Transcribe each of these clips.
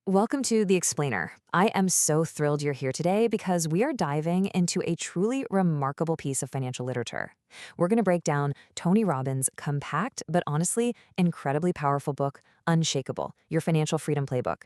Welcome to The Explainer. I am so thrilled you're here today because we are diving into a truly remarkable piece of financial literature. We're going to break down Tony Robbins' compact but honestly incredibly powerful book, Unshakeable, Your Financial Freedom Playbook.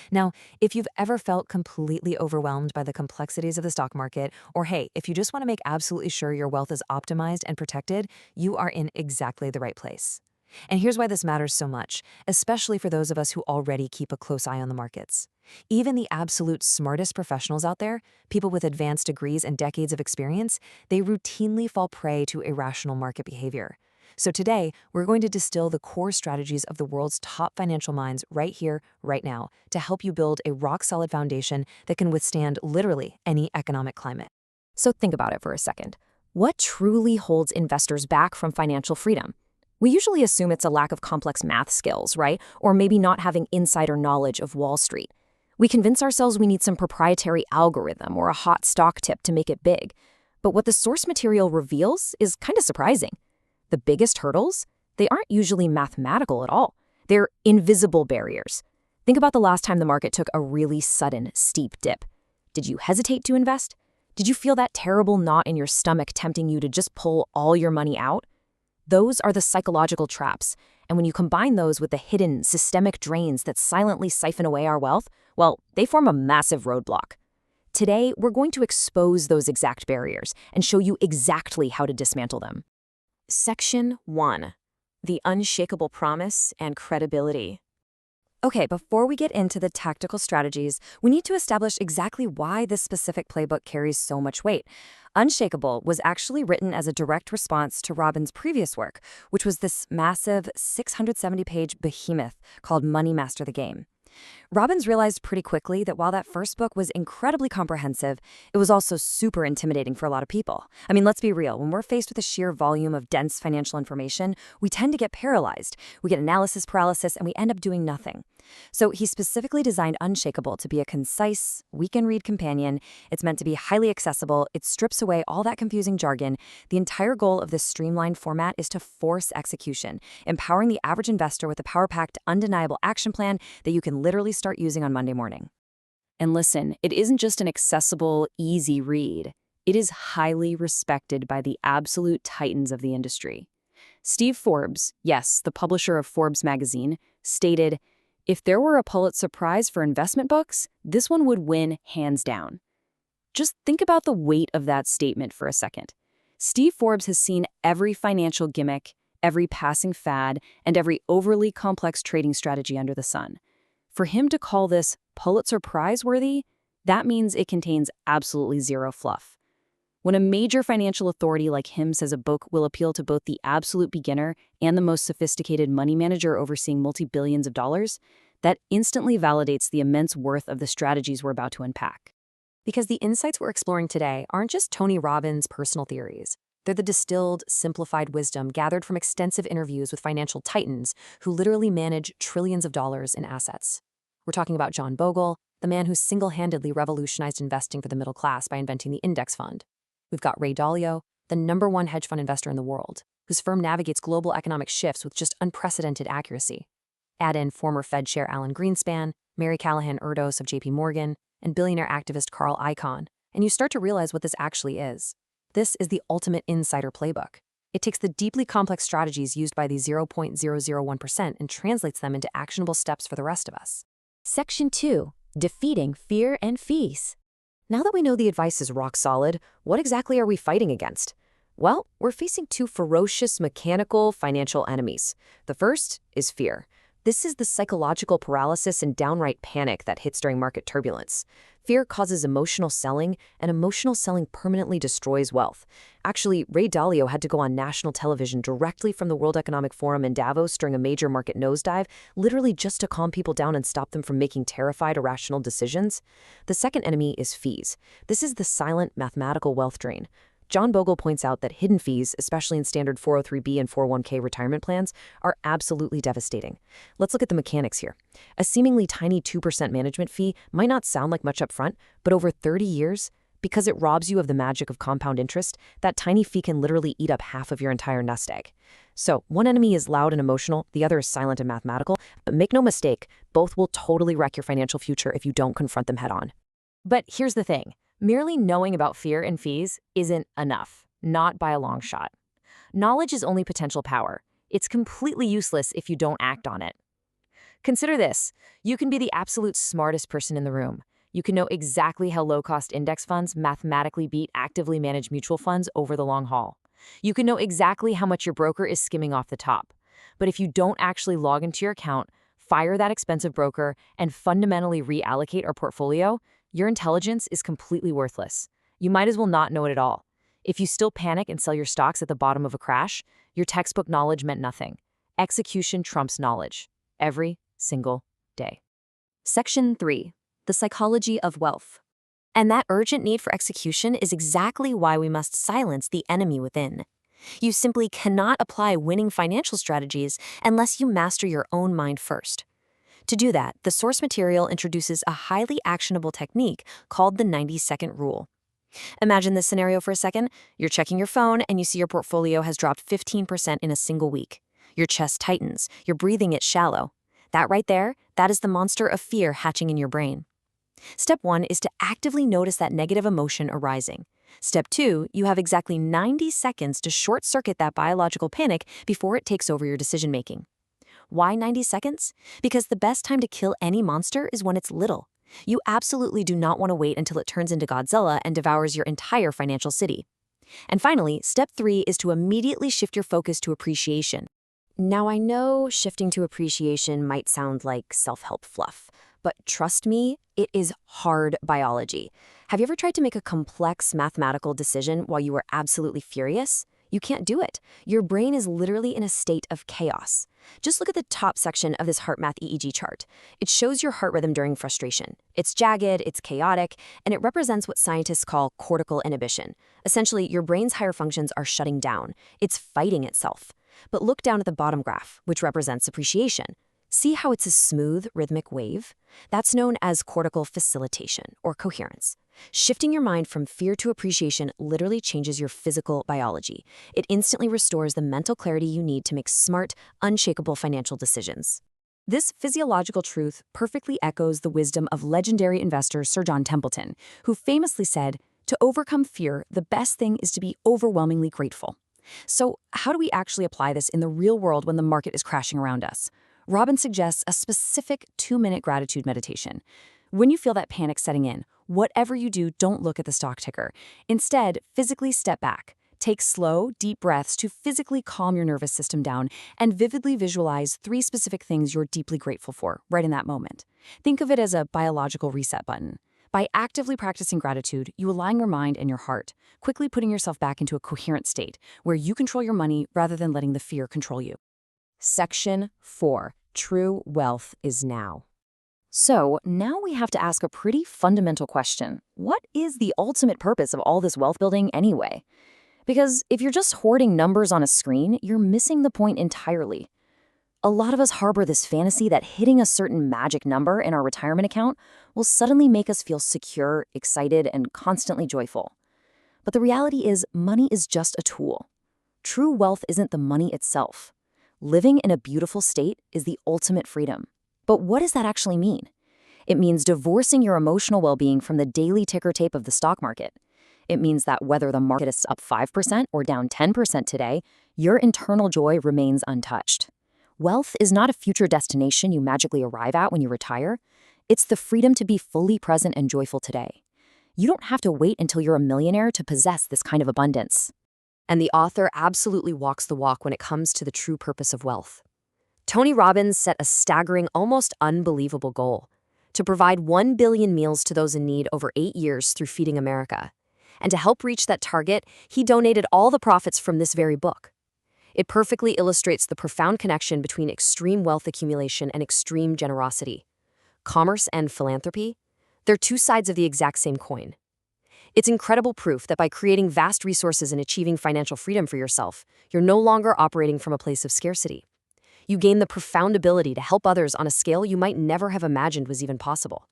Now, if you've ever felt completely overwhelmed by the complexities of the stock market, or hey, if you just want to make absolutely sure your wealth is optimized and protected, you are in exactly the right place. And here's why this matters so much, especially for those of us who already keep a close eye on the markets. Even the absolute smartest professionals out there, people with advanced degrees and decades of experience, they routinely fall prey to irrational market behavior. So today, we're going to distill the core strategies of the world's top financial minds right here, right now, to help you build a rock-solid foundation that can withstand literally any economic climate. So think about it for a second. What truly holds investors back from financial freedom? We usually assume it's a lack of complex math skills, right? Or maybe not having insider knowledge of Wall Street. We convince ourselves we need some proprietary algorithm or a hot stock tip to make it big. But what the source material reveals is kind of surprising. The biggest hurdles? They aren't usually mathematical at all. They're invisible barriers. Think about the last time the market took a really sudden, steep dip. Did you hesitate to invest? Did you feel that terrible knot in your stomach tempting you to just pull all your money out? Those are the psychological traps, and when you combine those with the hidden, systemic drains that silently siphon away our wealth, well, they form a massive roadblock. Today, we're going to expose those exact barriers and show you exactly how to dismantle them. Section 1. The Unshakable Promise and Credibility. Okay, before we get into the tactical strategies, we need to establish exactly why this specific playbook carries so much weight. Unshakeable was actually written as a direct response to Robbins' previous work, which was this massive 670-page behemoth called Money Master the Game. Robbins realized pretty quickly that while that first book was incredibly comprehensive, it was also super intimidating for a lot of people. I mean, let's be real. When we're faced with a sheer volume of dense financial information, we tend to get paralyzed. We get analysis paralysis, and we end up doing nothing. So he specifically designed Unshakeable to be a concise, we-can-read companion. It's meant to be highly accessible. It strips away all that confusing jargon. The entire goal of this streamlined format is to force execution, empowering the average investor with a power-packed, undeniable action plan that you can literally start using on Monday morning. And listen, it isn't just an accessible, easy read. It is highly respected by the absolute titans of the industry. Steve Forbes, yes, the publisher of Forbes magazine, stated, "If there were a Pulitzer Prize for investment books, this one would win hands down." Just think about the weight of that statement for a second. Steve Forbes has seen every financial gimmick, every passing fad, and every overly complex trading strategy under the sun. For him to call this Pulitzer Prize-worthy, that means it contains absolutely zero fluff. When a major financial authority like him says a book will appeal to both the absolute beginner and the most sophisticated money manager overseeing multi-billions of dollars, that instantly validates the immense worth of the strategies we're about to unpack. Because the insights we're exploring today aren't just Tony Robbins' personal theories. They're the distilled, simplified wisdom gathered from extensive interviews with financial titans who literally manage trillions of dollars in assets. We're talking about John Bogle, the man who single-handedly revolutionized investing for the middle class by inventing the index fund. We've got Ray Dalio, the #1 hedge fund investor in the world, whose firm navigates global economic shifts with just unprecedented accuracy. Add in former Fed Chair Alan Greenspan, Mary Callahan Erdos of JP Morgan, and billionaire activist Carl Icahn, and you start to realize what this actually is. This is the ultimate insider playbook. It takes the deeply complex strategies used by the 0.001% and translates them into actionable steps for the rest of us. Section 2. Defeating Fear and Fees. Now that we know the advice is rock solid, what exactly are we fighting against? Well, we're facing two ferocious, mechanical financial enemies. The first is fear. This is the psychological paralysis and downright panic that hits during market turbulence. Fear causes emotional selling, and emotional selling permanently destroys wealth. Actually, Ray Dalio had to go on national television directly from the World Economic Forum in Davos during a major market nosedive, literally just to calm people down and stop them from making terrified, irrational decisions. The second enemy is fees. This is the silent, mathematical wealth drain. John Bogle points out that hidden fees, especially in standard 403(b) and 401(k) retirement plans, are absolutely devastating. Let's look at the mechanics here. A seemingly tiny 2% management fee might not sound like much up front, but over 30 years, Because it robs you of the magic of compound interest, that tiny fee can literally eat up half of your entire nest egg. So, one enemy is loud and emotional, the other is silent and mathematical, but make no mistake, both will totally wreck your financial future if you don't confront them head on. But here's the thing, merely knowing about fear and fees isn't enough, not by a long shot. Knowledge is only potential power. It's completely useless if you don't act on it. Consider this, you can be the absolute smartest person in the room. You can know exactly how low-cost index funds mathematically beat actively managed mutual funds over the long haul. You can know exactly how much your broker is skimming off the top. But if you don't actually log into your account, fire that expensive broker, and fundamentally reallocate our portfolio, your intelligence is completely worthless. You might as well not know it at all. If you still panic and sell your stocks at the bottom of a crash, your textbook knowledge meant nothing. Execution trumps knowledge. Every single day. Section 3. The psychology of wealth. And that urgent need for execution is exactly why we must silence the enemy within. You simply cannot apply winning financial strategies unless you master your own mind first. To do that, the source material introduces a highly actionable technique called the 90-second rule. Imagine this scenario for a second. You're checking your phone and you see your portfolio has dropped 15% in a single week. Your chest tightens, your breathing is shallow. That right there, that is the monster of fear hatching in your brain. Step 1 is to actively notice that negative emotion arising. Step 2, you have exactly 90 seconds to short-circuit that biological panic before it takes over your decision-making. Why 90 seconds? Because the best time to kill any monster is when it's little. You absolutely do not want to wait until it turns into Godzilla and devours your entire financial city. And finally, step 3 is to immediately shift your focus to appreciation. Now, I know shifting to appreciation might sound like self-help fluff, but trust me, it is hard biology. Have you ever tried to make a complex mathematical decision while you were absolutely furious? You can't do it. Your brain is literally in a state of chaos. Just look at the top section of this HeartMath EEG chart. It shows your heart rhythm during frustration. It's jagged, it's chaotic, and it represents what scientists call cortical inhibition. Essentially, your brain's higher functions are shutting down. It's fighting itself. But look down at the bottom graph, which represents appreciation. See how it's a smooth, rhythmic wave? That's known as cortical facilitation, or coherence. Shifting your mind from fear to appreciation literally changes your physical biology. It instantly restores the mental clarity you need to make smart, unshakable financial decisions. This physiological truth perfectly echoes the wisdom of legendary investor Sir John Templeton, who famously said, "To overcome fear, the best thing is to be overwhelmingly grateful." So, how do we actually apply this in the real world when the market is crashing around us? Robbins suggests a specific 2-minute gratitude meditation. When you feel that panic setting in, whatever you do, don't look at the stock ticker. Instead, physically step back. Take slow, deep breaths to physically calm your nervous system down and vividly visualize 3 specific things you're deeply grateful for right in that moment. Think of it as a biological reset button. By actively practicing gratitude, you align your mind and your heart, quickly putting yourself back into a coherent state where you control your money rather than letting the fear control you. Section 4. True wealth is now. So now we have to ask a pretty fundamental question. What is the ultimate purpose of all this wealth building anyway? Because if you're just hoarding numbers on a screen, you're missing the point entirely. A lot of us harbor this fantasy that hitting a certain magic number in our retirement account will suddenly make us feel secure, excited, and constantly joyful. But the reality is, money is just a tool. True wealth isn't the money itself. Living in a beautiful state is the ultimate freedom. But what does that actually mean? It means divorcing your emotional well-being from the daily ticker tape of the stock market. It means that whether the market is up 5% or down 10% today, your internal joy remains untouched. Wealth is not a future destination you magically arrive at when you retire. It's the freedom to be fully present and joyful today. You don't have to wait until you're a millionaire to possess this kind of abundance. And the author absolutely walks the walk when it comes to the true purpose of wealth. Tony Robbins set a staggering, almost unbelievable goal: to provide 1 billion meals to those in need over 8 years through Feeding America. And to help reach that target, he donated all the profits from this very book. It perfectly illustrates the profound connection between extreme wealth accumulation and extreme generosity. Commerce and philanthropy, they're 2 sides of the exact same coin. It's incredible proof that by creating vast resources and achieving financial freedom for yourself, you're no longer operating from a place of scarcity. You gain the profound ability to help others on a scale you might never have imagined was even possible.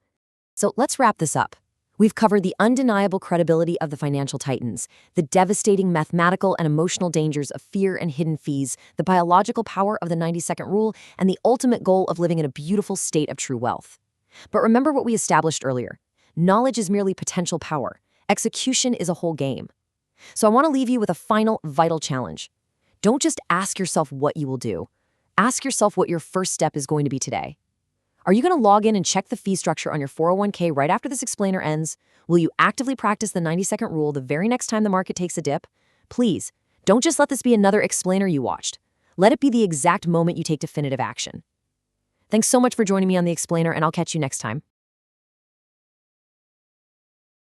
So let's wrap this up. We've covered the undeniable credibility of the financial titans, the devastating mathematical and emotional dangers of fear and hidden fees, the biological power of the 90-second rule, and the ultimate goal of living in a beautiful state of true wealth. But remember what we established earlier. Knowledge is merely potential power. Execution is a whole game. So I want to leave you with a final vital challenge. Don't just ask yourself what you will do. Ask yourself what your first step is going to be today. Are you going to log in and check the fee structure on your 401k right after this explainer ends? Will you actively practice the 90-second rule the very next time the market takes a dip? Please, don't just let this be another explainer you watched. Let it be the exact moment you take definitive action. Thanks so much for joining me on The Explainer, and I'll catch you next time.